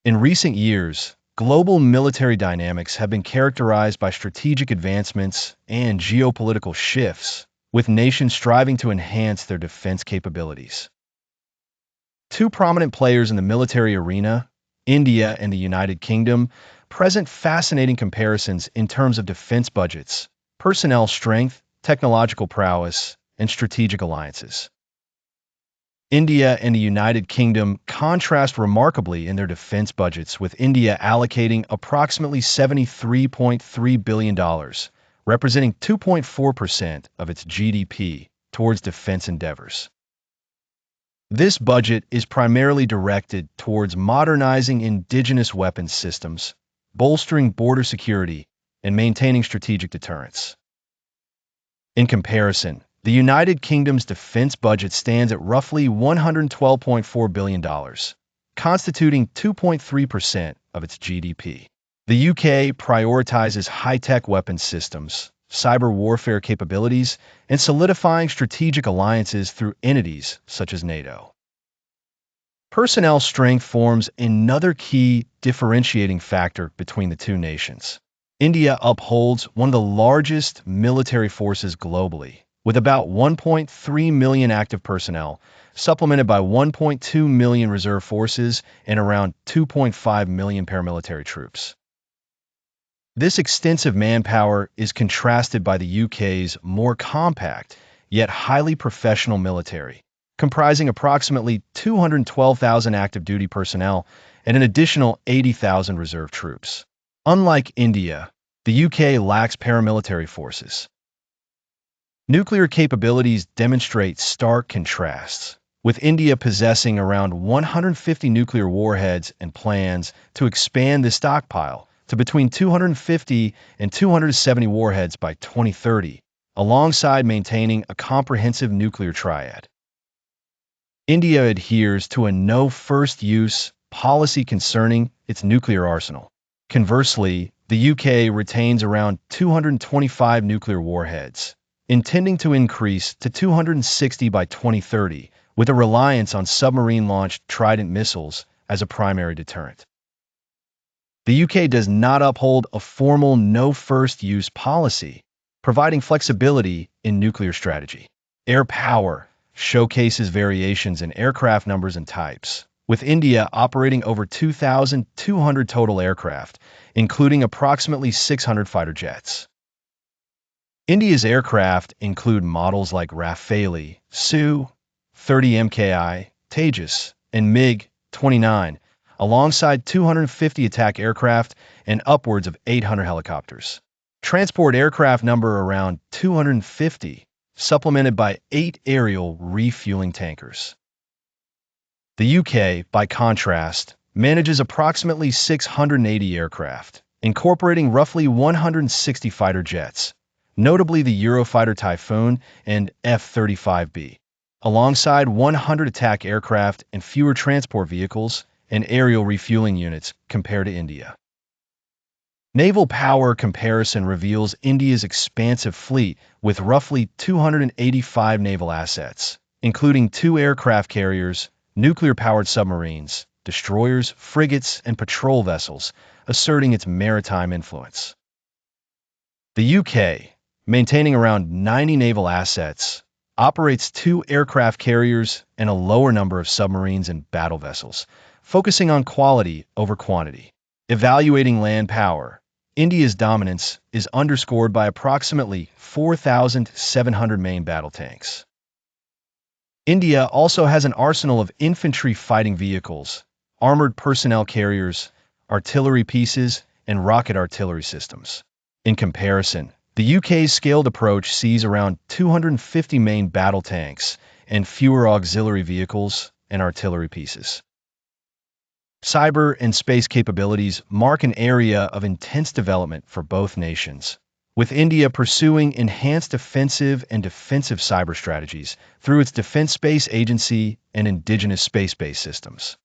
In recent years, global military dynamics have been characterized by strategic advancements and geopolitical shifts, with nations striving to enhance their defense capabilities. Two prominent players in the military arena, India and the United Kingdom, present fascinating comparisons in terms of defense budgets, personnel strength, technological prowess, and strategic alliances. India and the United Kingdom contrast remarkably in their defense budgets, with India allocating approximately $73.3 billion, representing 2.4% of its GDP, towards defense endeavors. This budget is primarily directed towards modernizing indigenous weapons systems, bolstering border security, and maintaining strategic deterrence. In comparison, the United Kingdom's defense budget stands at roughly $112.4 billion, constituting 2.3% of its GDP. The UK prioritizes high-tech weapons systems, cyber warfare capabilities, and solidifying strategic alliances through entities such as NATO. Personnel strength forms another key differentiating factor between the two nations. India upholds one of the largest military forces globally, with about 1.3 million active personnel, supplemented by 1.2 million reserve forces and around 2.5 million paramilitary troops. This extensive manpower is contrasted by the UK's more compact, yet highly professional military, comprising approximately 212,000 active duty personnel and an additional 80,000 reserve troops. Unlike India, the UK lacks paramilitary forces. Nuclear capabilities demonstrate stark contrasts, with India possessing around 150 nuclear warheads and plans to expand the stockpile to between 250 and 270 warheads by 2030, alongside maintaining a comprehensive nuclear triad. India adheres to a no-first-use policy concerning its nuclear arsenal. Conversely, the UK retains around 225 nuclear warheads, intending to increase to 260 by 2030, with a reliance on submarine-launched Trident missiles as a primary deterrent. The UK does not uphold a formal no-first-use policy, providing flexibility in nuclear strategy. Air power showcases variations in aircraft numbers and types, with India operating over 2,200 total aircraft, including approximately 600 fighter jets. India's aircraft include models like Rafale, Su-30 MKI, Tejas, and MiG-29, alongside 250 attack aircraft and upwards of 800 helicopters. Transport aircraft number around 250, supplemented by 8 aerial refueling tankers. The UK, by contrast, manages approximately 680 aircraft, incorporating roughly 160 fighter jets, notably the Eurofighter Typhoon and F-35B, alongside 100 attack aircraft and fewer transport vehicles and aerial refueling units compared to India. Naval power comparison reveals India's expansive fleet with roughly 285 naval assets, including 2 aircraft carriers, nuclear-powered submarines, destroyers, frigates, and patrol vessels, asserting its maritime influence. The UK, maintaining around 90 naval assets, operates 2 aircraft carriers and a lower number of submarines and battle vessels, focusing on quality over quantity. Evaluating land power, India's dominance is underscored by approximately 4,700 main battle tanks. India also has an arsenal of infantry fighting vehicles, armored personnel carriers, artillery pieces, and rocket artillery systems. In comparison, the UK's scaled approach sees around 250 main battle tanks and fewer auxiliary vehicles and artillery pieces. Cyber and space capabilities mark an area of intense development for both nations, with India pursuing enhanced offensive and defensive cyber strategies through its Defense Space Agency and indigenous space-based systems.